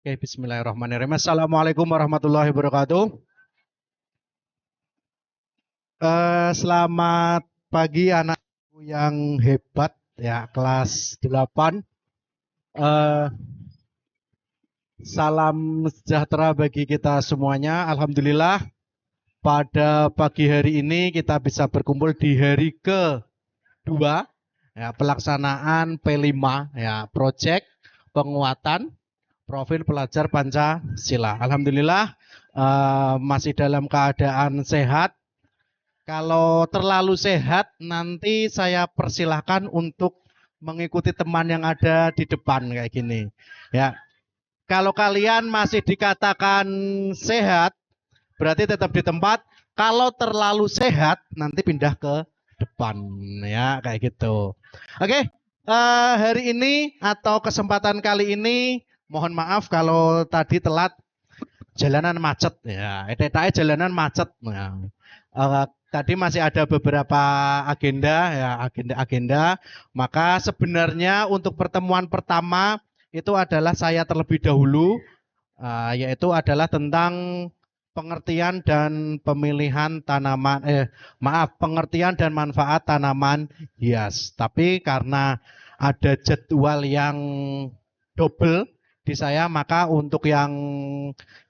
Oke, bismillahirrahmanirrahim. Assalamualaikum warahmatullahi wabarakatuh. Selamat pagi anakku yang hebat ya, kelas 8. Salam sejahtera bagi kita semuanya. Alhamdulillah pada pagi hari ini kita bisa berkumpul di hari ke-2 ya, pelaksanaan P5 ya, proyek penguatan profil pelajar Pancasila. Alhamdulillah masih dalam keadaan sehat. Kalau terlalu sehat nanti saya persilahkan untuk mengikuti teman yang ada di depan kayak gini. Ya. Kalau kalian masih dikatakan sehat, berarti tetap di tempat. Kalau terlalu sehat nanti pindah ke depan ya, kayak gitu. Oke, hari ini atau kesempatan kali ini mohon maaf kalau tadi telat, jalanan macet ya. Jalanan macet. Ya. Tadi masih ada beberapa agenda. Maka sebenarnya untuk pertemuan pertama itu adalah saya terlebih dahulu, yaitu adalah tentang pengertian dan pemilihan pengertian dan manfaat tanaman hias. Tapi karena ada jadwal yang double di saya, maka untuk yang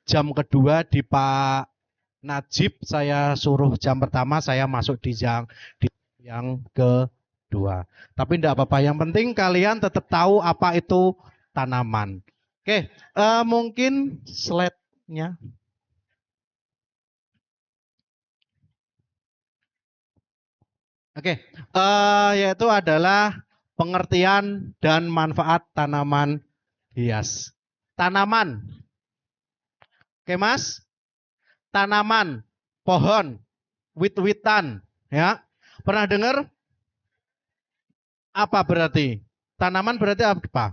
jam kedua di Pak Najib saya suruh jam pertama, saya masuk di yang kedua. Tapi tidak apa-apa, yang penting kalian tetap tahu apa itu tanaman. Oke, mungkin slide-nya. Oke, yaitu adalah pengertian dan manfaat tanaman hias. Tanaman. Oke, Mas. Tanaman, pohon, wit-witan, ya. Pernah dengar? Apa berarti? Tanaman berarti apa?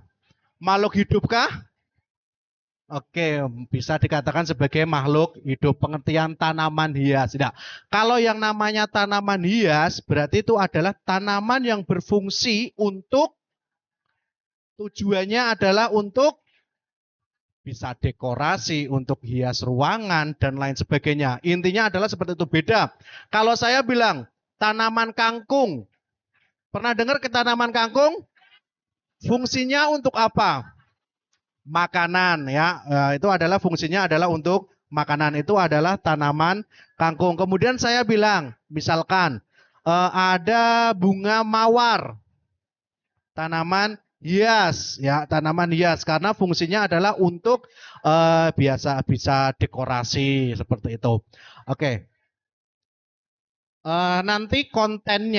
Makhluk hidup kah? Oke, bisa dikatakan sebagai makhluk hidup. Pengertian tanaman hias. Tidak. Kalau yang namanya tanaman hias, berarti itu adalah tanaman yang berfungsi untuk, tujuannya adalah untuk bisa dekorasi, untuk hias ruangan, dan lain sebagainya. Intinya adalah seperti itu. Beda. Kalau saya bilang tanaman kangkung, pernah dengar ke tanaman kangkung? Fungsinya untuk apa? Makanan ya. Itu adalah fungsinya adalah untuk makanan. Itu adalah tanaman kangkung. Kemudian saya bilang, misalkan ada bunga mawar, tanaman hias ya, tanaman hias karena fungsinya adalah untuk biasa bisa dekorasi seperti itu. Oke. Nanti konten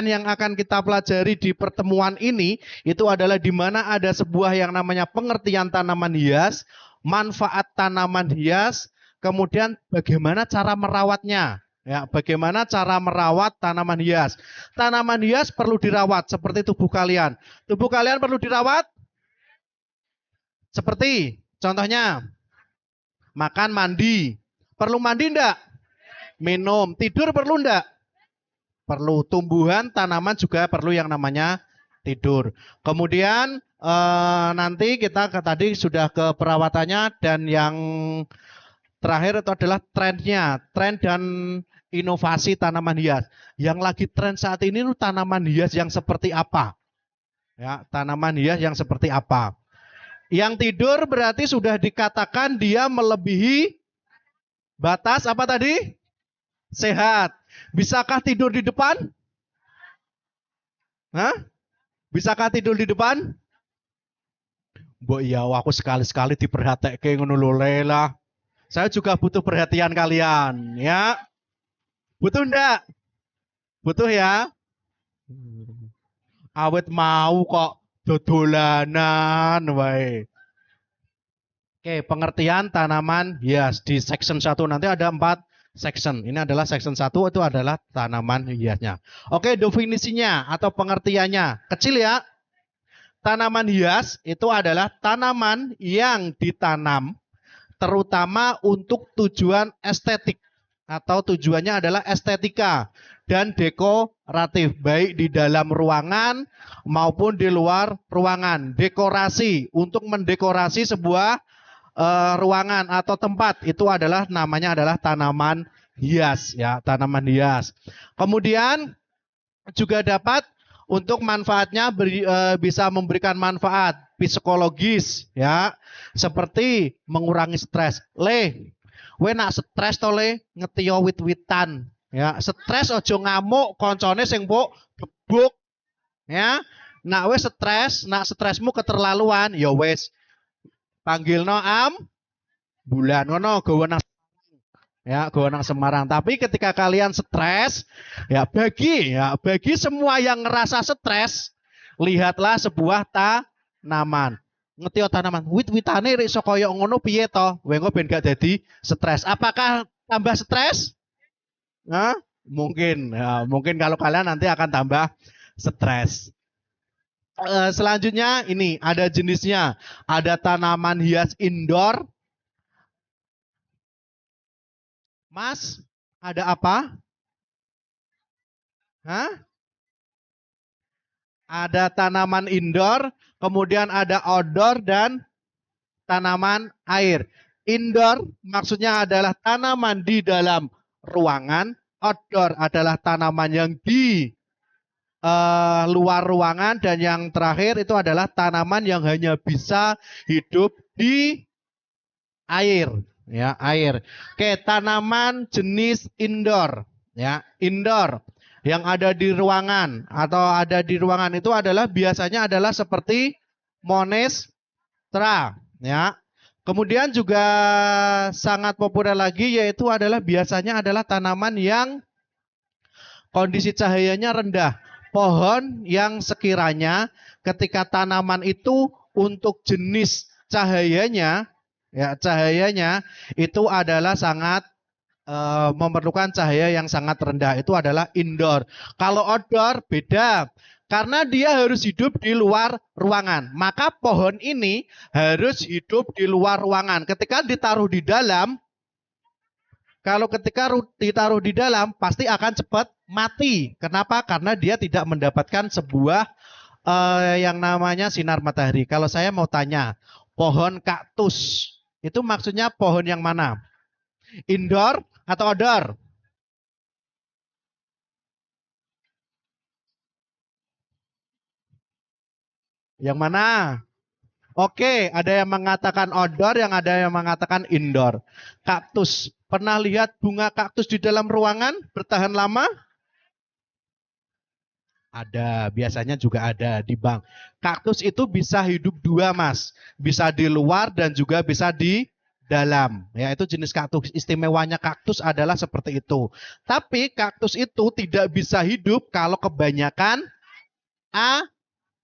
yang akan kita pelajari di pertemuan ini itu adalah di mana ada sebuah yang namanya pengertian tanaman hias, manfaat tanaman hias, kemudian bagaimana cara merawatnya. Ya, bagaimana cara merawat tanaman hias. Tanaman hias perlu dirawat seperti tubuh kalian. Tubuh kalian perlu dirawat seperti contohnya makan, mandi. Perlu mandi enggak? Minum. Tidur perlu enggak? Perlu. Tumbuhan, tanaman juga perlu yang namanya tidur. Kemudian nanti kita tadi sudah ke perawatannya, dan yang terakhir itu adalah trennya. Tren dan inovasi tanaman hias. Yang lagi tren saat ini itu tanaman hias yang seperti apa? Ya, tanaman hias yang seperti apa? Yang tidur berarti sudah dikatakan dia melebihi batas apa tadi? Sehat. Bisakah tidur di depan? Hah? Bisakah tidur di depan? Mbok iya, aku sekali-sekali diperhatikan ngono lho lah. Saya juga butuh perhatian kalian, ya. Butuh enggak? Butuh ya? Awet mau kok dodolanan wae. Oke, pengertian tanaman hias di section 1 nanti ada 4 section. Ini adalah section 1, itu adalah tanaman hiasnya. Oke, definisinya atau pengertiannya. Kecil ya. Tanaman hias itu adalah tanaman yang ditanam terutama untuk tujuan estetik atau tujuannya adalah estetika dan dekoratif, baik di dalam ruangan maupun di luar ruangan. Dekorasi untuk mendekorasi sebuah ruangan atau tempat, itu adalah namanya adalah tanaman hias ya, tanaman hias. Kemudian juga dapat untuk manfaatnya bisa memberikan manfaat psikologis ya, seperti mengurangi stres. We nak stres to le ngetio wit-witan ya, stres ojo ngamuk koncone sing mbok gebuk ya. Nak wes stres, nak stresmu keterlaluan ya wes panggilno bulan ngono gawe nang ya, gawe nang Semarang. Tapi ketika kalian stres ya, bagi semua yang ngerasa stres, lihatlah sebuah tanaman. Ngetio tanaman, wit-witane rik iso koyo ngono piye to? Wengko ben gak dadi stres. Apakah tambah stres? Hah? Mungkin ya, mungkin kalau kalian nanti akan tambah stres. Selanjutnya ini ada jenisnya. Ada tanaman hias indoor. Mas, ada apa? Hah? Ada tanaman indoor, kemudian ada outdoor dan tanaman air. Indoor maksudnya adalah tanaman di dalam ruangan. Outdoor adalah tanaman yang di luar ruangan, dan yang terakhir itu adalah tanaman yang hanya bisa hidup di air ya, air. Oke, tanaman jenis indoor ya, indoor yang ada di ruangan atau ada di ruangan itu adalah biasanya adalah seperti monstera ya. Kemudian juga sangat populer lagi yaitu adalah biasanya adalah tanaman yang kondisi cahayanya rendah. Pohon yang sekiranya ketika tanaman itu untuk jenis cahayanya ya, cahayanya itu adalah sangat memerlukan cahaya yang sangat rendah, itu adalah indoor. Kalau outdoor beda, karena dia harus hidup di luar ruangan. Maka pohon ini harus hidup di luar ruangan. Ketika ditaruh di dalam, kalau ketika ditaruh di dalam pasti akan cepat mati. Kenapa? Karena dia tidak mendapatkan sebuah yang namanya sinar matahari. Kalau saya mau tanya, pohon kaktus itu maksudnya pohon yang mana? Indoor atau outdoor? Yang mana? Oke, ada yang mengatakan outdoor, yang ada yang mengatakan indoor. Kaktus. Pernah lihat bunga kaktus di dalam ruangan bertahan lama? Ada, biasanya juga ada di bank. Kaktus itu bisa hidup dua, Mas. Bisa di luar dan juga bisa di dalam. Ya, itu jenis kaktus. Istimewanya kaktus adalah seperti itu. Tapi kaktus itu tidak bisa hidup kalau kebanyakan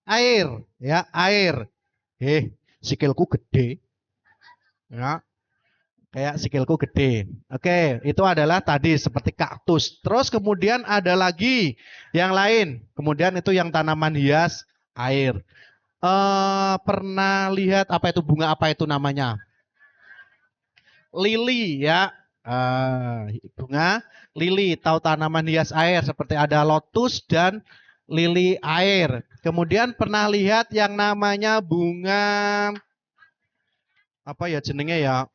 air, ya, air. Sikilku gede. Ya, kayak sikilku gede. Oke, itu adalah tadi seperti kaktus. Terus kemudian ada lagi yang lain. Kemudian itu yang tanaman hias air. Pernah lihat apa itu bunga apa itu namanya? Lili ya. Bunga lili, tahu tanaman hias air seperti ada lotus dan lili air. Kemudian pernah lihat yang namanya bunga apa ya jenenge ya?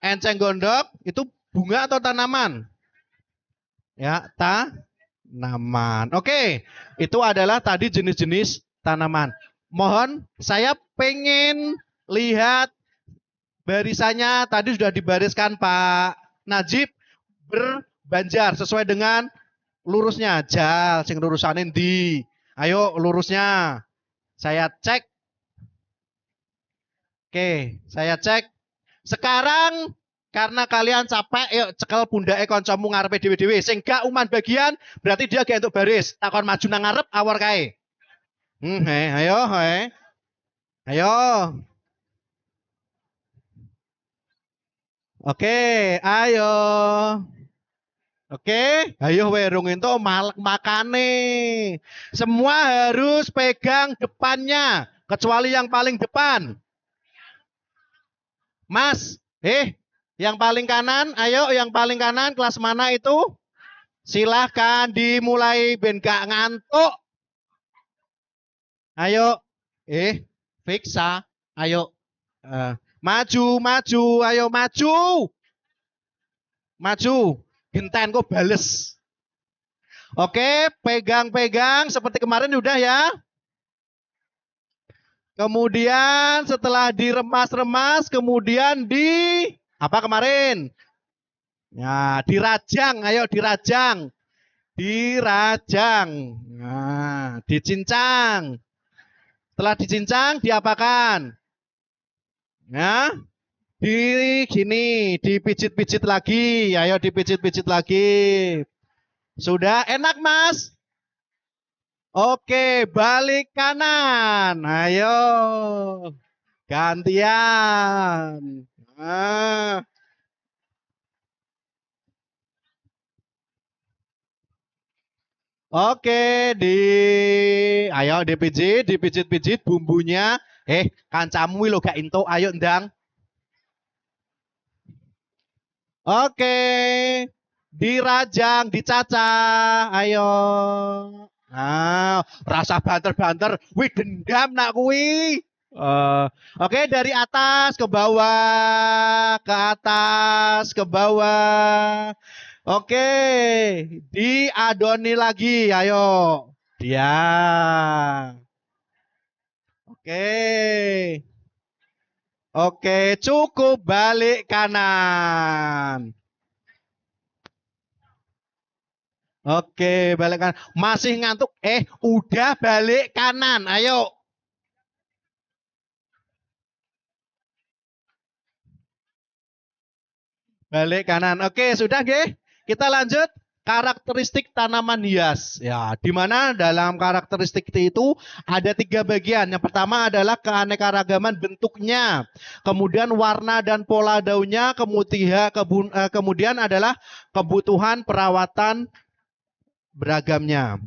Enceng gondok itu bunga atau tanaman? Ya, tanaman. Oke, itu adalah tadi jenis-jenis tanaman. Mohon saya pengen lihat barisannya, tadi sudah dibariskan Pak Najib berbanjar sesuai dengan lurusnya. Jal, sing lurusanin di. Ayo lurusnya. Saya cek. Oke, saya cek. Sekarang karena kalian capek, yuk cekel pundake kancamu ngarepe dhewe-dhewe. Sing gak uman bagian, berarti dia gak entuk baris. Takon maju nang ngarep awor kae. Ayo, Ayo. Oke, ayo. Oke, ayo werung itu makane. Semua harus pegang depannya, kecuali yang paling depan. Mas, yang paling kanan, ayo yang paling kanan kelas mana itu? Silahkan dimulai ben gak ngantuk. Ayo, Fiksa, ayo Maju, maju, ayo maju. Maju. Genten kok bales. Oke, pegang-pegang seperti kemarin udah ya. Kemudian setelah diremas-remas, kemudian apa kemarin? Ya, dirajang, ayo dirajang. Dirajang. Nah, dicincang. Setelah dicincang, diapakan? Ya, gini, dipijit-pijit lagi. Ayo dipijit-pijit lagi. Sudah enak, Mas? Oke, balik kanan. Ayo. Gantian. Nah. Oke, ayo dipijit-pijit bumbunya. Kancamu lo gak into, ayo ndang. Oke, dirajang, dicacah, ayo. Rasa banter-banter, wih dendam nak kui. Oke, dari atas ke bawah, ke atas, ke bawah. Oke, diadoni lagi, ayo. Dia. Oke. Oke, cukup balik kanan. Oke, balik kanan. Masih ngantuk? Udah balik kanan. Ayo. Balik kanan. Oke, sudah nggih? Kita lanjut. Karakteristik tanaman hias. Ya, di mana dalam karakteristik itu ada 3 bagian. Yang pertama adalah keanekaragaman bentuknya, kemudian warna dan pola daunnya, kemudian adalah kebutuhan perawatan beragamnya.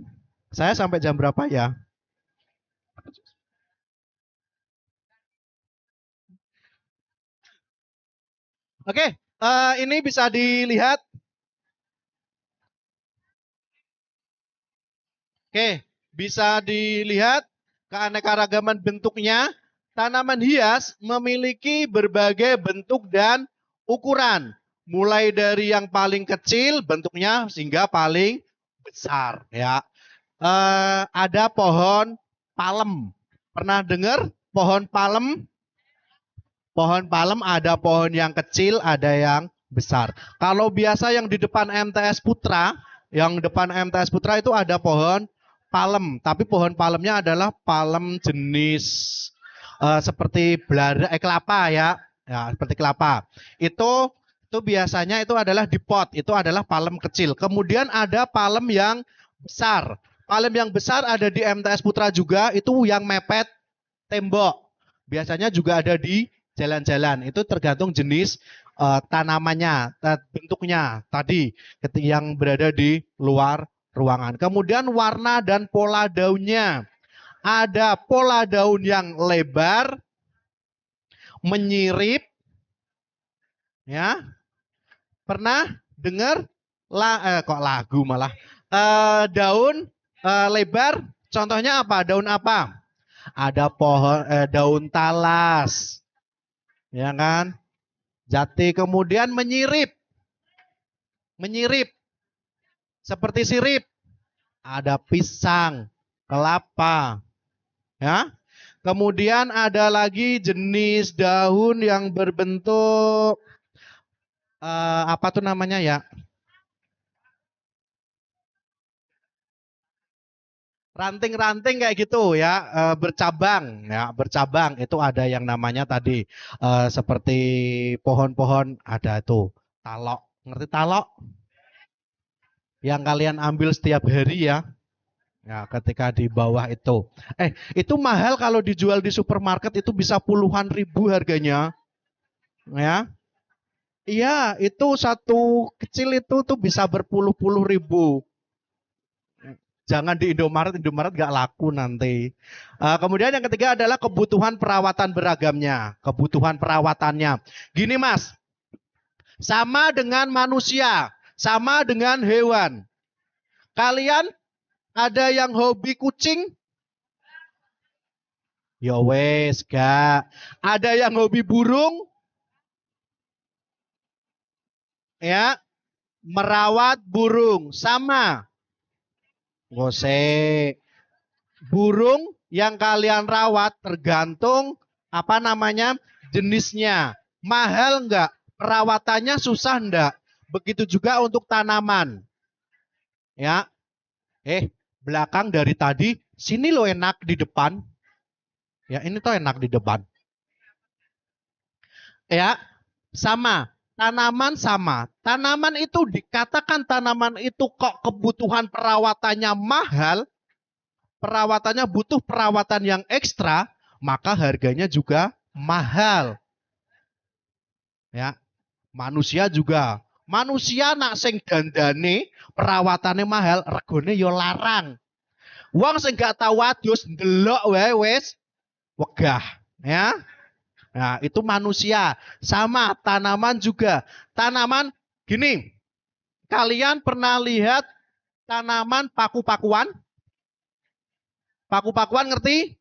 Saya sampai jam berapa ya? Oke, ini bisa dilihat. Oke, bisa dilihat keanekaragaman bentuknya. Tanaman hias memiliki berbagai bentuk dan ukuran. Mulai dari yang paling kecil bentuknya hingga paling besar. Ya, ada pohon palem. Pernah dengar pohon palem? Pohon palem ada pohon yang kecil, ada yang besar. Kalau biasa yang di depan MTS Putra, itu ada pohon palem, tapi pohon palemnya adalah palem jenis seperti kelapa ya, seperti kelapa. Itu biasanya itu adalah di pot, itu adalah palem kecil. Kemudian ada palem yang besar. Palem yang besar ada di MTS Putra juga, itu yang mepet tembok. Biasanya juga ada di jalan-jalan. Itu tergantung jenis tanamannya, bentuknya tadi yang berada di luar ruangan. Kemudian warna dan pola daunnya. Ada pola daun yang lebar, menyirip. Ya. Pernah dengar kok lagu malah. Daun lebar, contohnya apa? Daun apa? Ada pohon daun talas. Ya kan? Jati, kemudian menyirip. Menyirip. Seperti sirip. Ada pisang, kelapa. Ya. Kemudian ada lagi jenis daun yang berbentuk apa tuh namanya ya? Ranting-ranting kayak gitu ya, bercabang ya, bercabang. Itu ada yang namanya tadi seperti pohon-pohon, ada itu talok. Ngerti talok? Yang kalian ambil setiap hari ya. Ya, ketika di bawah itu. Itu mahal kalau dijual di supermarket, itu bisa puluhan ribu harganya. Ya. Iya, itu satu kecil itu tuh bisa berpuluh-puluh ribu. Jangan di Indomaret gak laku nanti. Kemudian yang ketiga adalah kebutuhan perawatan beragamnya. Kebutuhan perawatannya. Gini Mas, sama dengan manusia, sama dengan hewan. Kalian ada yang hobi kucing? Ya wes, gak. Ada yang hobi burung? Ya, merawat burung sama. Ngose. Burung yang kalian rawat tergantung apa namanya jenisnya. Mahal enggak? Perawatannya susah enggak? Begitu juga untuk tanaman. Ya, belakang dari tadi, sini lo enak di depan. Ya, ini tuh enak di depan. Ya, sama. Tanaman sama. Tanaman itu dikatakan tanaman itu kok kebutuhan perawatannya mahal, perawatannya butuh perawatan yang ekstra, maka harganya juga mahal. Ya, manusia juga. Manusia nak sing dandane perawatannya mahal, regone yo larang. Wong sing gak tau adus ndelok wae wis wegah, ya. Nah, itu manusia. Sama tanaman juga. Tanaman gini, kalian pernah lihat tanaman paku-pakuan? Paku-pakuan ngerti?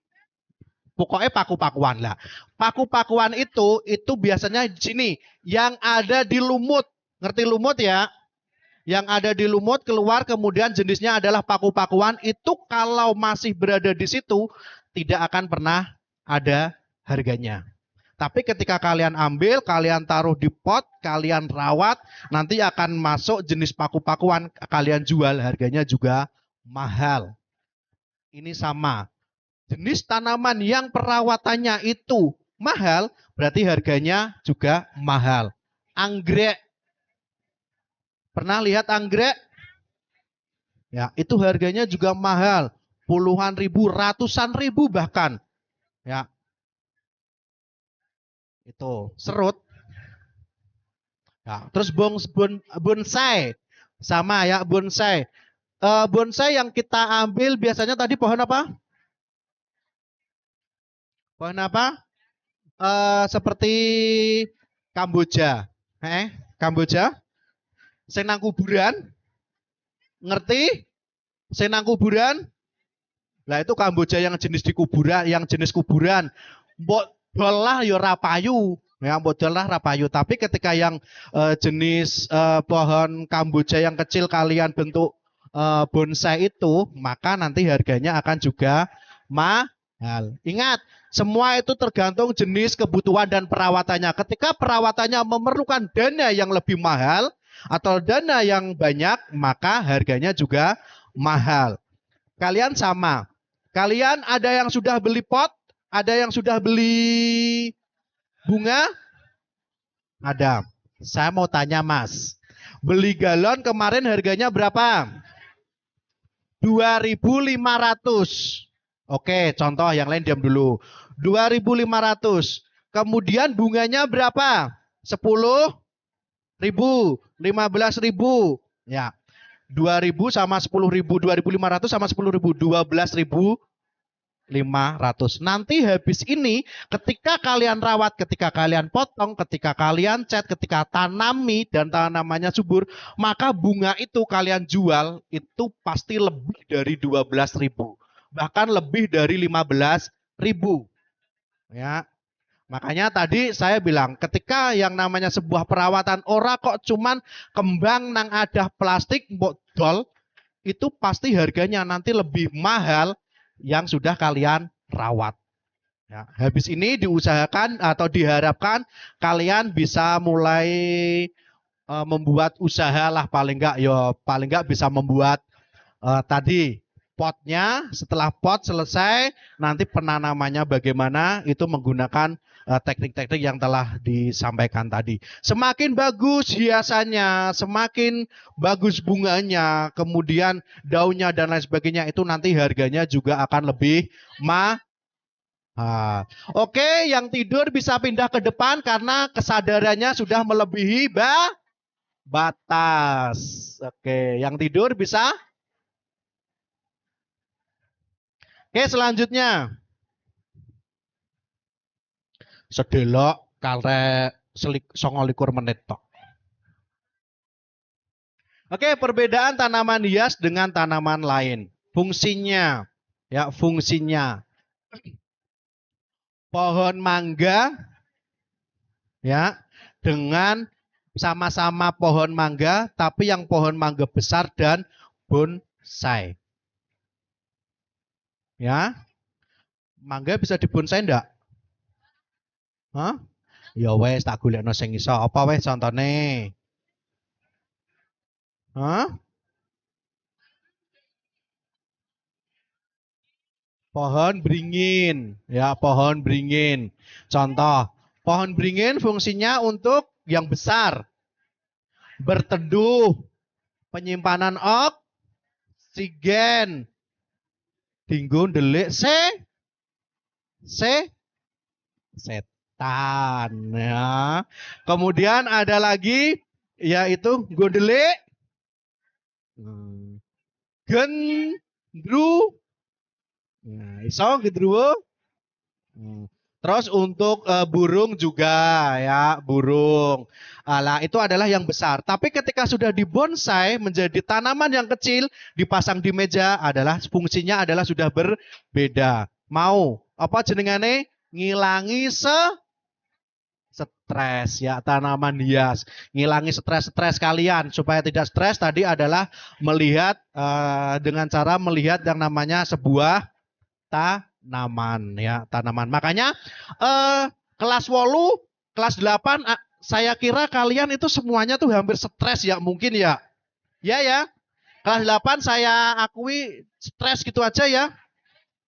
Pokoknya paku-pakuan lah. Paku-pakuan itu biasanya di sini yang ada di lumut. Ngerti lumut ya? Yang ada di lumut keluar kemudian jenisnya adalah paku-pakuan. Itu kalau masih berada di situ tidak akan pernah ada harganya. Tapi ketika kalian ambil, kalian taruh di pot, kalian rawat, nanti akan masuk jenis paku-pakuan, kalian jual, harganya juga mahal. Ini sama. Jenis tanaman yang perawatannya itu mahal, berarti harganya juga mahal. Anggrek. Pernah lihat anggrek? Ya, itu harganya juga mahal. Puluhan ribu, ratusan ribu bahkan. Ya. Itu serut. Ya, terus bonsai. Sama ya, bonsai. Bonsai yang kita ambil biasanya tadi pohon apa? Pohon apa? Seperti Kamboja. Kamboja? Senang kuburan? Ngerti? Senang kuburan? Lah itu Kamboja yang jenis di kuburan, yang jenis kuburan. Mbok dolah ya rapayu. Ya, mbok dolah rapayu. Tapi ketika yang jenis pohon Kamboja yang kecil kalian bentuk bonsai itu, maka nanti harganya akan juga mahal. Ingat, semua itu tergantung jenis kebutuhan dan perawatannya. Ketika perawatannya memerlukan dana yang lebih mahal atau dana yang banyak, maka harganya juga mahal. Kalian sama. Kalian ada yang sudah beli pot? Ada yang sudah beli bunga? Ada. Saya mau tanya Mas. Beli galon kemarin harganya berapa? 2.500. Oke, contoh yang lain diam dulu. 2.500. Kemudian bunganya berapa? 10.000, 15.000. Ya. 2.000 sama 10.000, 2.500 sama 10.000, 12.500. Nanti habis ini ketika kalian rawat, ketika kalian potong, ketika kalian cat, ketika tanami dan tanamannya subur, maka bunga itu kalian jual itu pasti lebih dari 12.000. Bahkan lebih dari 15.000. Ya. Makanya tadi saya bilang ketika yang namanya sebuah perawatan ora kok cuman kembang nang ada plastik botol, itu pasti harganya nanti lebih mahal yang sudah kalian rawat. Ya, habis ini diusahakan atau diharapkan kalian bisa mulai membuat usaha lah paling enggak bisa membuat tadi potnya. Setelah pot selesai nanti penanamannya bagaimana itu menggunakan teknik-teknik yang telah disampaikan tadi. Semakin bagus hiasannya, semakin bagus bunganya, kemudian daunnya dan lain sebagainya itu nanti harganya juga akan lebih mahal. Oke, yang tidur bisa pindah ke depan karena kesadarannya sudah melebihi batas. Oke, yang tidur bisa. Oke, selanjutnya. Sedelok karek 29 menit tok. Oke, perbedaan tanaman hias dengan tanaman lain. Fungsinya. Ya, fungsinya. pohon mangga ya dengan sama-sama pohon mangga tapi yang pohon mangga besar dan bonsai. Ya. Mangga bisa dibonsai ndak? Hah? Ya wes tak golekno sing iso. Apa wes contone? Hah? Pohon beringin. Ya, pohon beringin. Contoh, pohon beringin fungsinya untuk yang besar. Berteduh, penyimpanan oksigen. Dinggo ndelik setan ya. Kemudian ada lagi yaitu gondelik gendru. Nah, iso gendruwo. Terus untuk burung juga ya, burung. Alah, itu adalah yang besar. Tapi ketika sudah dibonsai menjadi tanaman yang kecil, dipasang di meja adalah fungsinya adalah sudah berbeda. Mau apa jenengane? Ngilangi stres ya, tanaman hias. Ngilangi stres-stres kalian supaya tidak stres tadi adalah melihat dengan cara melihat yang namanya sebuah tanaman ya, tanaman. Makanya kelas 8, kelas 8 saya kira kalian itu semuanya tuh hampir stres ya, mungkin ya. Ya. Kelas 8 saya akui stres gitu aja ya.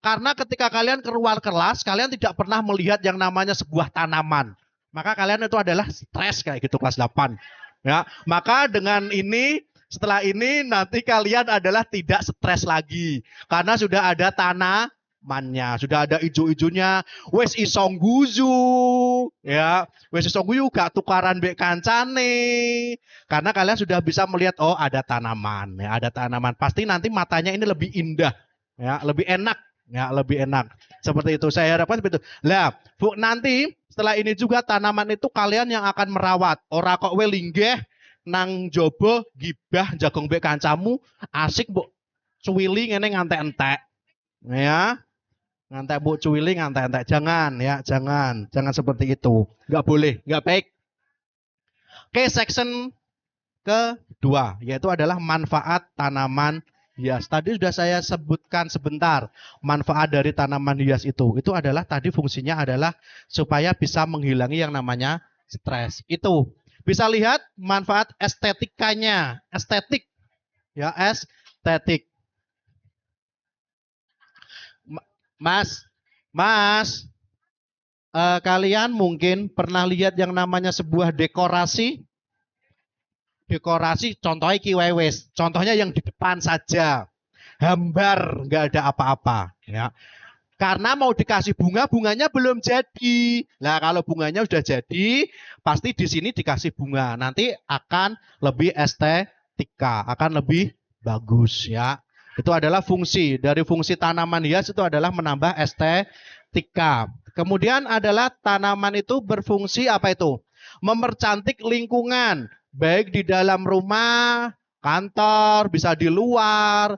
Karena ketika kalian keluar kelas, kalian tidak pernah melihat yang namanya sebuah tanaman. Maka kalian itu adalah stres kayak gitu kelas 8. Ya, maka dengan ini setelah ini nanti kalian adalah tidak stres lagi karena sudah ada tanamannya, sudah ada ijo-ijonya, wes isong guzu, ya, wes isong guyu gak tukaran mbek kancane, karena kalian sudah bisa melihat oh ada tanaman, ya ada tanaman, pasti nanti matanya ini lebih indah, ya lebih enak. Ya, lebih enak. Seperti itu. Saya harapkan seperti itu. Lah, Bu, nanti setelah ini juga tanaman itu kalian yang akan merawat. Ora kok we linggih nang jobo gibah jagung mbek kancamu, asik Bu. Cuwili ngene ngantek-entek. Ya. Ngantek Bu cuwili ngantek-entek. Jangan ya, jangan. Jangan seperti itu. Enggak boleh, enggak baik. Oke, section kedua yaitu adalah manfaat tanaman hias. Tadi sudah saya sebutkan sebentar manfaat dari tanaman hias itu. Itu adalah tadi fungsinya adalah supaya bisa menghilangi yang namanya stres. Itu bisa lihat manfaat estetikanya, estetik ya, estetik. Mas, kalian mungkin pernah lihat yang namanya sebuah dekorasi? Dekorasi contohnya kiwewes, contohnya yang di depan saja, hambar, nggak ada apa-apa, ya. Karena mau dikasih bunga, bunganya belum jadi. Nah, kalau bunganya sudah jadi, pasti di sini dikasih bunga. Nanti akan lebih estetika, akan lebih bagus, ya. Itu adalah fungsi dari fungsi tanaman hias itu adalah menambah estetika. Kemudian adalah tanaman itu berfungsi apa itu? Mempercantik lingkungan. Baik di dalam rumah, kantor, bisa di luar,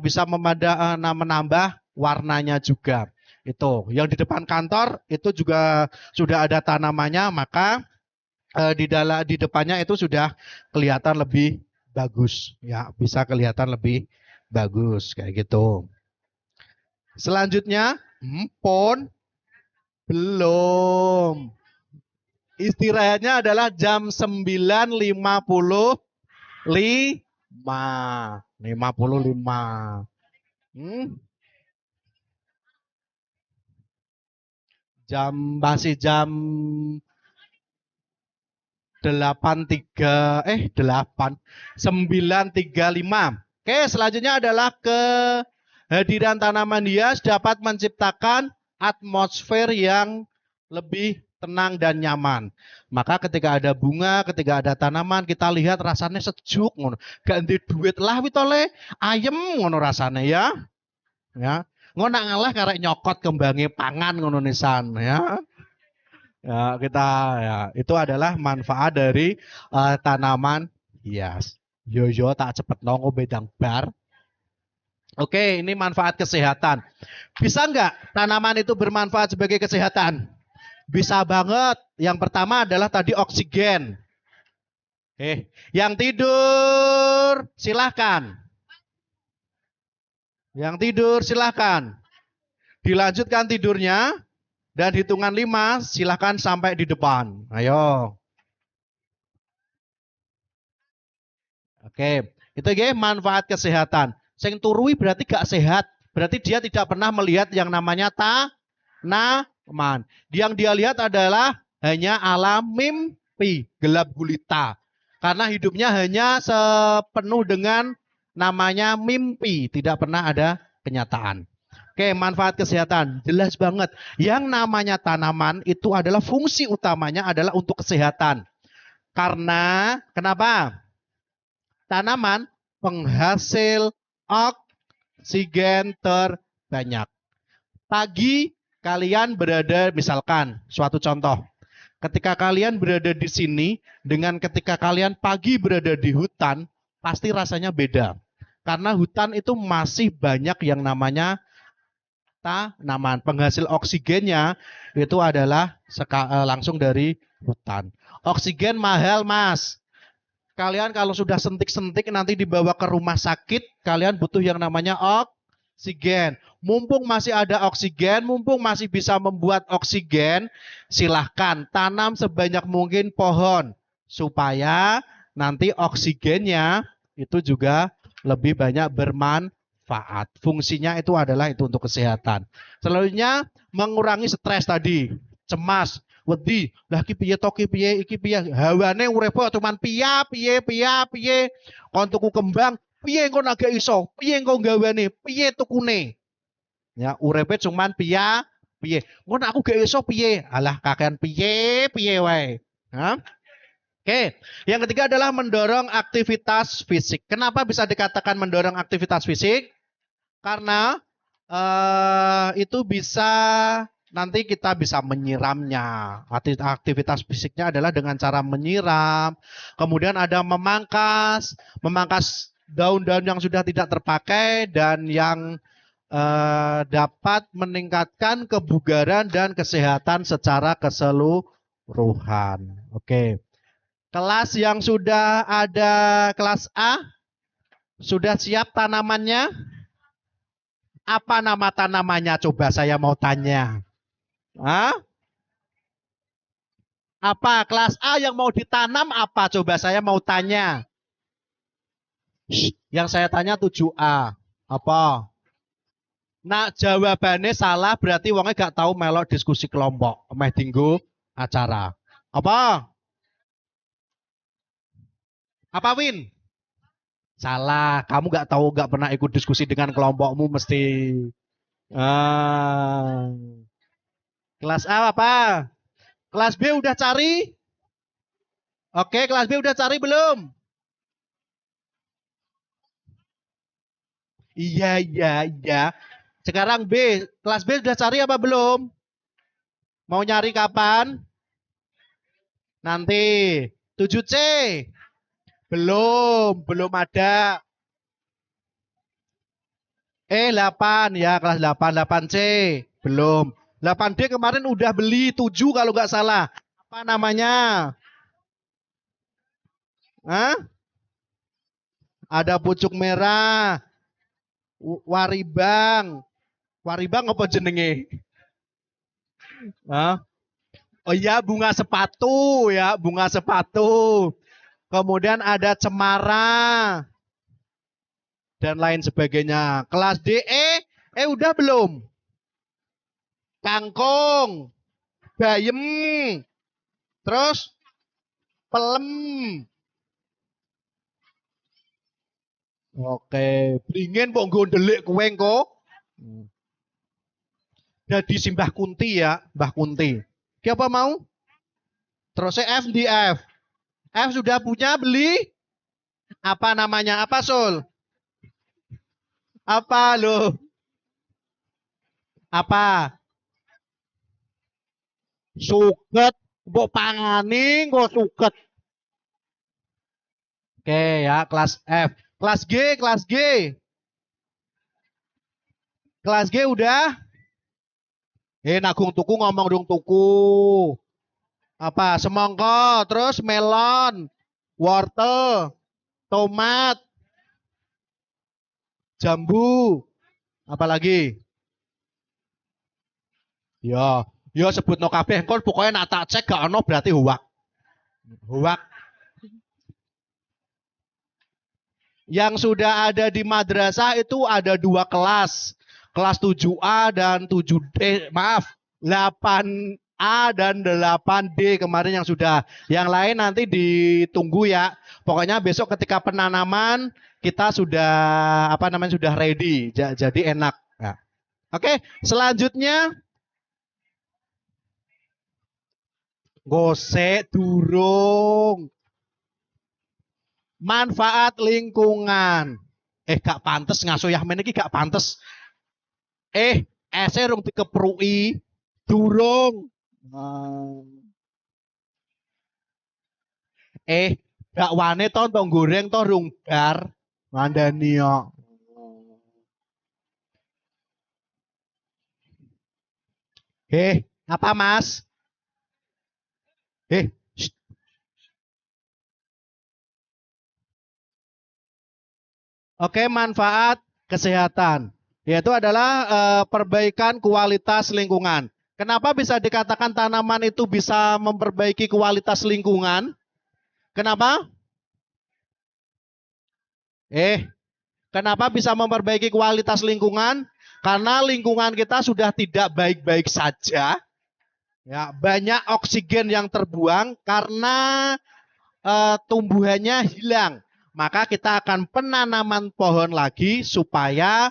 bisa menambah warnanya juga. Itu yang di depan kantor itu juga sudah ada tanamannya, maka di depannya itu sudah kelihatan lebih bagus, ya bisa kelihatan lebih bagus kayak gitu. Selanjutnya, pon belum. Istirahatnya adalah jam 9.55. 55. Masih jam 9.35. Oke, selanjutnya adalah kehadiran tanaman hias dapat menciptakan atmosfer yang lebih tenang dan nyaman. Maka ketika ada bunga, ketika ada tanaman, kita lihat rasanya sejuk ngono. Ganti duit lah witole ayem ngono rasanya ya. Ya. Ngono ngalah karek nyokot kembange pangan ngono nisan ya. Ya, kita ya itu adalah manfaat dari tanaman hias. Yo tak cepet nongo bedang bar. Oke, ini manfaat kesehatan. Bisa nggak tanaman itu bermanfaat sebagai kesehatan? Bisa banget. Yang pertama adalah tadi oksigen. Yang tidur silahkan. Yang tidur silahkan. Dilanjutkan tidurnya dan hitungan 5 silahkan sampai di depan. Ayo. Oke, itu ya manfaat kesehatan. Sing turui berarti gak sehat. Berarti dia tidak pernah melihat yang namanya tanaman. Yang dia lihat adalah hanya alam mimpi, gelap gulita. Karena hidupnya hanya sepenuh dengan namanya mimpi, tidak pernah ada kenyataan. Oke, manfaat kesehatan. Jelas banget. Yang namanya tanaman itu adalah fungsi utamanya adalah untuk kesehatan. Karena, kenapa? Tanaman penghasil oksigen terbanyak. Pagi kalian berada, misalkan suatu contoh. Ketika kalian berada di sini, dengan ketika kalian pagi berada di hutan, pasti rasanya beda. Karena hutan itu masih banyak yang namanya tanaman. Penghasil oksigennya itu adalah langsung dari hutan. Oksigen mahal, Mas. Kalian kalau sudah sentik-sentik nanti dibawa ke rumah sakit, kalian butuh yang namanya oksigen. Mumpung masih ada oksigen, mumpung masih bisa membuat oksigen, silahkan tanam sebanyak mungkin pohon. Supaya nanti oksigennya itu juga lebih banyak bermanfaat. Fungsinya itu adalah itu untuk kesehatan. Selanjutnya mengurangi stres tadi, cemas, wedi, lah iki piye to iki piye hawane urip cuman piye kon tuku kembang piye engko agak iso piye engko gawane piye tukune ya uripe cuman piye engko aku gak iso piye alah kakean piye wae. Oke, yang ketiga adalah mendorong aktivitas fisik. Kenapa bisa dikatakan mendorong aktivitas fisik? Karena itu bisa nanti kita bisa menyiramnya. Aktivitas fisiknya adalah dengan cara menyiram. Kemudian ada memangkas daun-daun yang sudah tidak terpakai dan yang dapat meningkatkan kebugaran dan kesehatan secara keseluruhan. Oke. Kelas yang sudah ada kelas A, sudah siap tanamannya? Apa nama tanamannya? Coba saya mau tanya. Hah? Apa kelas A yang mau ditanam apa? Coba saya mau tanya. Yang saya tanya 7A. Apa? Nah, jawabannya salah berarti wongnya gak tahu melok diskusi kelompok. Meh dinggo acara. Apa? Apa Win? Salah. Kamu gak tahu, gak pernah ikut diskusi dengan kelompokmu mesti. Kelas A apa? Kelas B udah cari? Oke, kelas B udah cari belum? Iya. Sekarang B, kelas B sudah cari apa belum? Mau nyari kapan? Nanti. 7C. Belum ada. 8 ya, kelas 8, 8C. Belum. 8D kemarin udah beli 7 kalau nggak salah. Apa namanya? Hah? Ada pucuk merah. Waribang. Waribang apa jenenge? Hah? Oh iya, bunga sepatu ya, bunga sepatu. Kemudian ada cemara dan lain sebagainya. Kelas DE, udah belum? Kangkung, bayem, terus pelem. Oke, beringin kok gondelik kowe engko. Jadi simbah Kunti ya, Mbah Kunti. Siapa mau? Terus F di F. F sudah punya beli? Apa namanya? Apa Sul? Apa lo? Apa? Suket. Mbok pangani kok suket. Oke ya, kelas F. Kelas G. Kelas G udah? Nagung tuku ngomong dong tuku. Apa? Semangka, terus melon, wortel, tomat, jambu, apalagi? Ya, ya sebut no kabeh. Kon pokoknya nak tak cek gak ono berarti huwak. Huwak. Yang sudah ada di madrasah itu ada 2 kelas. Kelas 7A dan 7D, maaf, 8A dan 8D kemarin yang sudah. Yang lain nanti ditunggu ya. Pokoknya besok ketika penanaman kita sudah sudah ready. Jadi enak. Nah. Oke, selanjutnya gosek durung. Manfaat lingkungan. Gak pantes ngasuh Yahmen iki gak pantes. Rung dikeprui durung. Dakwane to tong goreng to rung bar. Mandani yo. Apa Mas? Oke, manfaat kesehatan. Yaitu adalah perbaikan kualitas lingkungan. Kenapa bisa dikatakan tanaman itu bisa memperbaiki kualitas lingkungan? Kenapa? Kenapa bisa memperbaiki kualitas lingkungan? Karena lingkungan kita sudah tidak baik-baik saja. Ya, banyak oksigen yang terbuang karena tumbuhannya hilang. Maka kita akan penanaman pohon lagi supaya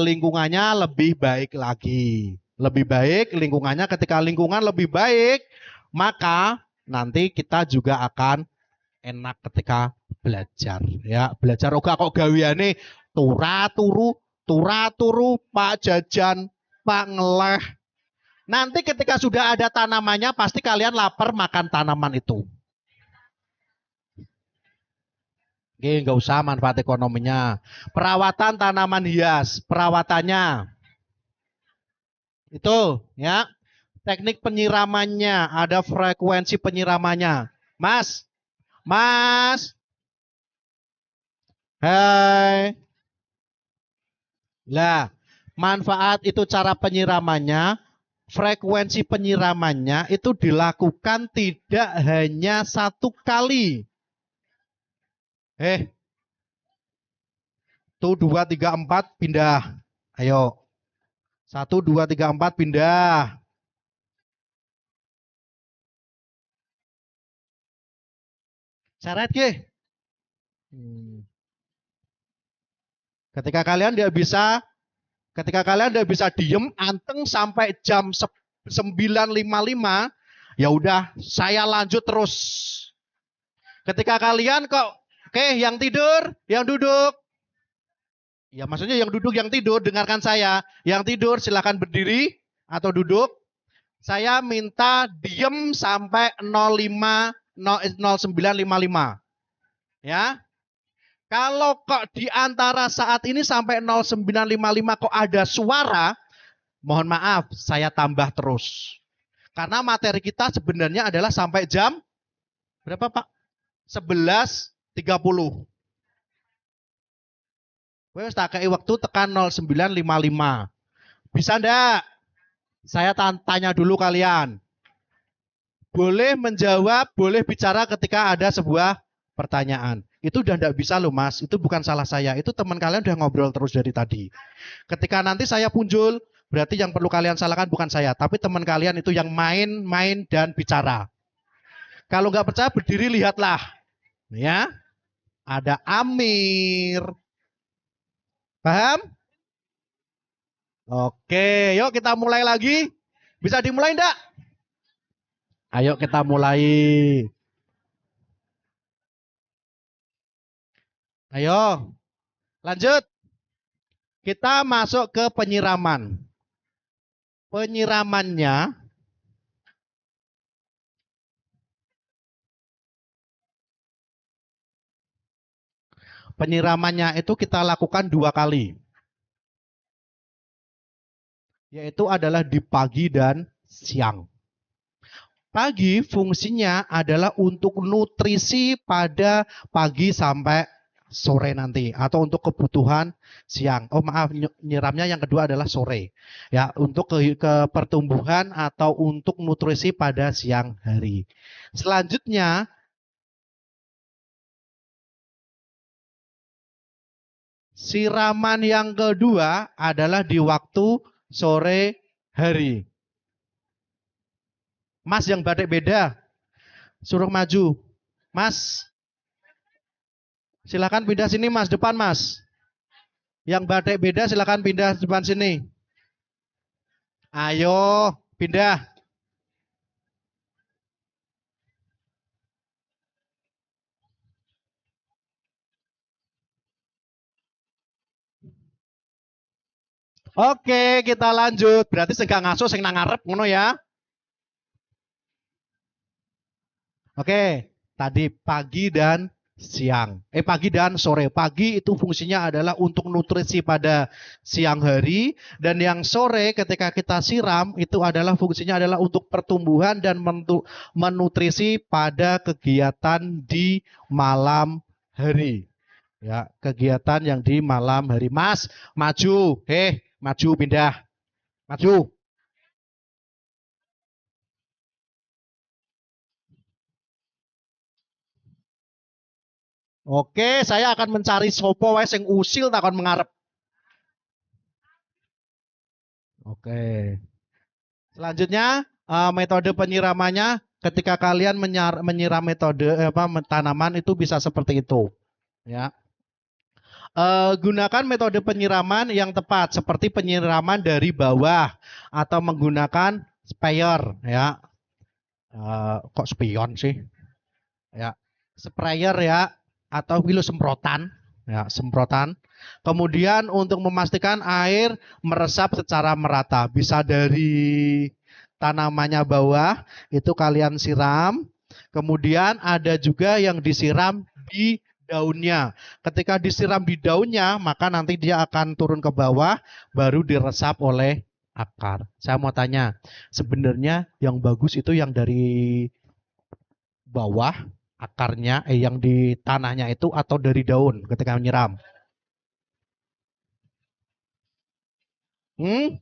lingkungannya lebih baik lagi. Lebih baik lingkungannya, ketika lingkungan lebih baik, maka nanti kita juga akan enak ketika belajar. Ya, belajar oga kok gaweane turu Pak Jajan, Pak Ngeleh. Nanti ketika sudah ada tanamannya pasti kalian lapar makan tanaman itu. Oke, nggak usah manfaat ekonominya. Perawatan tanaman hias, perawatannya. Itu ya. Teknik penyiramannya, ada frekuensi penyiramannya. Mas. Hai. Lah, manfaat itu cara penyiramannya, frekuensi penyiramannya itu dilakukan tidak hanya 1 kali. Tuh 2, 3, 4 pindah. Ayo. 1, 2, 3, 4 pindah. Syarat ke? Ketika kalian tidak bisa diem anteng sampai jam 9.55, ya udah saya lanjut terus. Ketika kalian kok yang tidur, yang duduk. Ya maksudnya yang duduk, yang tidur, dengarkan saya. Yang tidur silakan berdiri atau duduk. Saya minta diem sampai 09.55. Ya. Kalau kok di antara saat ini sampai 09.55 kok ada suara, mohon maaf, saya tambah terus. Karena materi kita sebenarnya adalah sampai jam berapa Pak? 11.30. Wes tak kei waktu tekan 09.55. Bisa ndak? Saya tanya dulu kalian. Boleh menjawab, boleh bicara ketika ada sebuah pertanyaan. Itu udah enggak bisa loh Mas, itu bukan salah saya. Itu teman kalian udah ngobrol terus dari tadi. Ketika nanti saya punjul, berarti yang perlu kalian salahkan bukan saya, tapi teman kalian itu yang main dan bicara. Kalau nggak percaya berdiri lihatlah. Ya. Ada Amir. Paham? Oke, yuk kita mulai lagi. Bisa dimulai enggak? Ayo kita mulai. Ayo, lanjut. Kita masuk ke penyiraman. Penyiramannya itu kita lakukan 2 kali. yaitu adalah di pagi dan siang. Pagi fungsinya adalah untuk nutrisi pada pagi sampai sore nanti atau untuk kebutuhan siang. Oh maaf, nyiramnya yang kedua adalah sore. Ya, untuk ke pertumbuhan atau untuk nutrisi pada siang hari. Selanjutnya siraman yang kedua adalah di waktu sore hari. Mas yang batik beda, suruh maju. Mas, silakan pindah sini mas, depan mas. Yang batik beda silakan pindah depan sini. Ayo, pindah. Oke, kita lanjut. Berarti sing gak ngaso sing nang ngarep ngono ya. Oke, tadi pagi dan siang. Pagi dan sore. Pagi itu fungsinya adalah untuk nutrisi pada siang hari dan yang sore ketika kita siram itu adalah fungsinya adalah untuk pertumbuhan dan menutrisi pada kegiatan di malam hari. Ya, kegiatan yang di malam hari. Mas, maju. Maju pindah. Maju. Oke, saya akan mencari sopo wae sing usil takon mengarep. Oke. Selanjutnya metode penyiramannya ketika kalian menyiram metode tanaman itu bisa seperti itu, ya. Gunakan metode penyiraman yang tepat seperti penyiraman dari bawah atau menggunakan sprayer, ya. Kok spion sih? Ya, sprayer ya atau filo semprotan, ya semprotan. Kemudian untuk memastikan air meresap secara merata, bisa dari tanamannya bawah itu kalian siram. Kemudian ada juga yang disiram di daunnya. Ketika disiram di daunnya, maka nanti dia akan turun ke bawah, baru diresap oleh akar. Saya mau tanya, sebenarnya yang bagus itu yang dari bawah akarnya yang di tanahnya itu atau dari daun ketika menyiram? Hmm?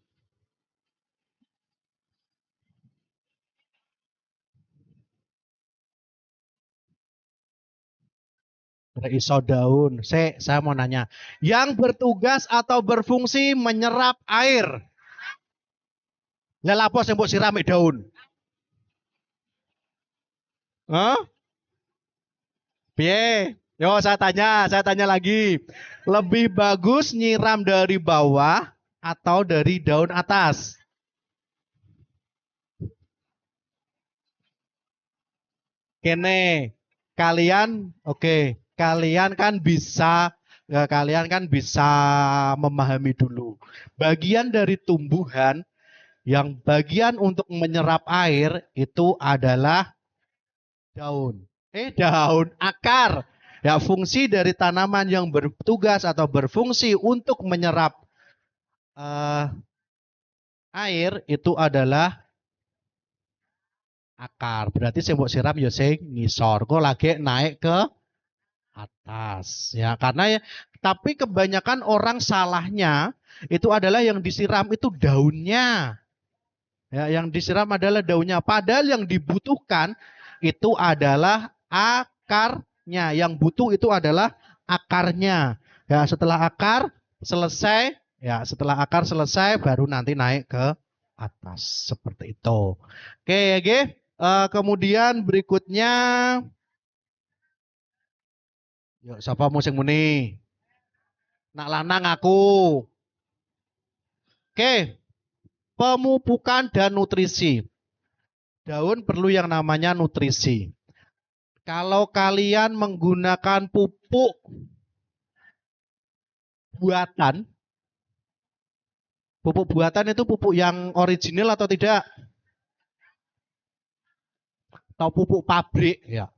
Iso daun. Saya mau nanya, yang bertugas atau berfungsi menyerap air. Lah lapo sing mbok siram daun? Hah? Piye? Yo saya tanya lagi. Lebih bagus nyiram dari bawah atau dari daun atas? Kene, kalian oke, kalian kan bisa memahami dulu. Bagian dari tumbuhan yang bagian untuk menyerap air itu adalah daun. Daun, akar. Ya, fungsi dari tanaman yang bertugas atau berfungsi untuk menyerap eh, air itu adalah akar. Berarti sing mbok siram ya sing ngisor. Kok lagi naik ke atas. Ya, karena ya, tapi kebanyakan orang salahnya itu adalah yang disiram itu daunnya. Ya, yang disiram adalah daunnya. Padahal yang dibutuhkan itu adalah akarnya. Yang butuh itu adalah akarnya. Ya, setelah akar selesai baru nanti naik ke atas seperti itu. Oke, oke. Kemudian berikutnya, yuk siapa mau sing muni? Nak lanang aku. Oke, pemupukan dan nutrisi. Daun perlu yang namanya nutrisi. Kalau kalian menggunakan pupuk buatan, pupuk buatan itu pupuk yang original atau tidak? Atau pupuk pabrik ya.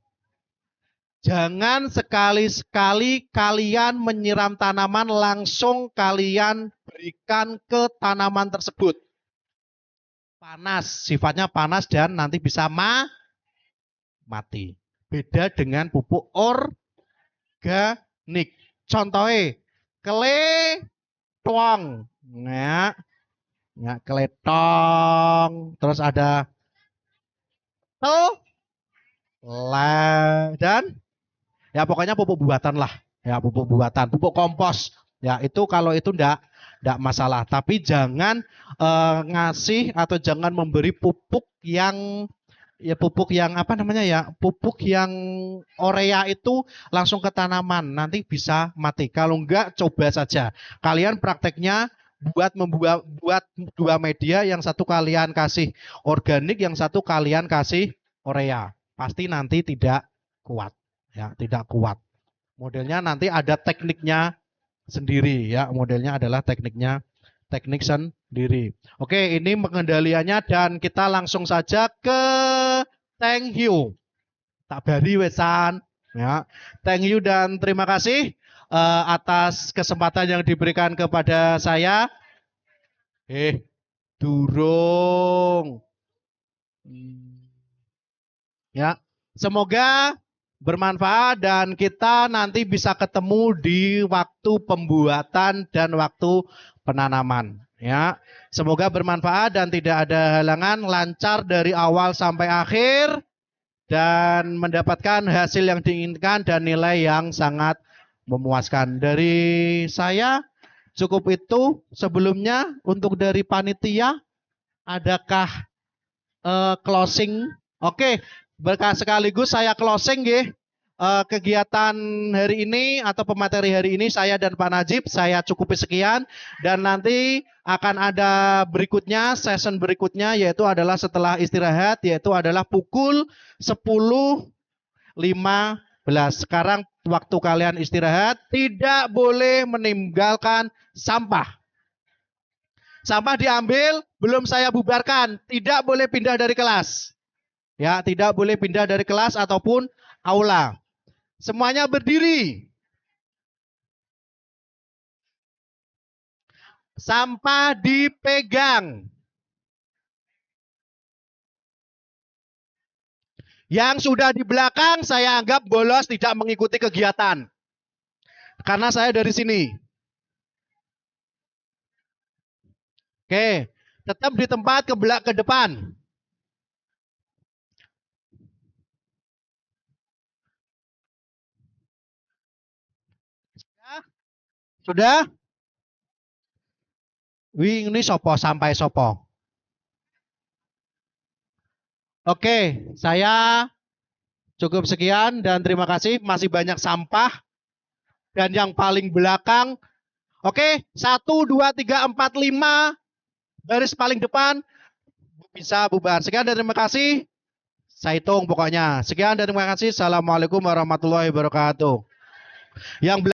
Jangan sekali-sekali kalian menyiram tanaman langsung kalian berikan ke tanaman tersebut. panas, sifatnya panas dan nanti bisa mati. Beda dengan pupuk organik. Contohnya, keletong. Ya, keletong. Terus ada dan ya pokoknya pupuk buatan lah. Ya, pupuk buatan, pupuk kompos. Ya, itu kalau itu enggak masalah. Tapi jangan ngasih atau jangan memberi pupuk yang apa namanya ya, pupuk yang urea itu langsung ke tanaman, nanti bisa mati. Kalau enggak, coba saja kalian prakteknya membuat dua media, yang satu kalian kasih organik, yang satu kalian kasih urea, pasti nanti tidak kuat ya, tidak kuat. Modelnya nanti ada tekniknya sendiri ya, modelnya adalah teknik sendiri. Oke, ini pengendaliannya dan kita langsung saja ke thank you. Tak bari wesan ya. Thank you dan terima kasih atas kesempatan yang diberikan kepada saya. Durung. Ya, semoga bermanfaat dan kita nanti bisa ketemu di waktu pembuatan dan waktu penanaman. Ya, semoga bermanfaat dan tidak ada halangan, lancar dari awal sampai akhir dan mendapatkan hasil yang diinginkan dan nilai yang sangat memuaskan. Dari saya cukup itu. Sebelumnya untuk dari panitia, adakah closing? Oke, sekaligus saya closing ya. Kegiatan hari ini atau pemateri hari ini saya dan Pak Najib saya cukupi sekian, dan nanti akan ada berikutnya, session berikutnya yaitu adalah setelah istirahat, yaitu adalah pukul 10.15. Sekarang waktu kalian istirahat, tidak boleh meninggalkan sampah. Sampah diambil, belum saya bubarkan, tidak boleh pindah dari kelas. Ya, tidak boleh pindah dari kelas ataupun aula. Semuanya berdiri. Sampah dipegang. Yang sudah di belakang saya anggap bolos, tidak mengikuti kegiatan. Karena saya dari sini. Oke, tetap di tempat ke depan. Sudah? Wih, ini sopo sampai sopo. Oke, saya cukup sekian dan terima kasih. Masih banyak sampah. Dan yang paling belakang, oke, 1, 2, 3, 4, 5, baris paling depan bisa bubar. Sekian dan terima kasih. Saya hitung pokoknya. Sekian dan terima kasih. Assalamualaikum warahmatullahi wabarakatuh. Yang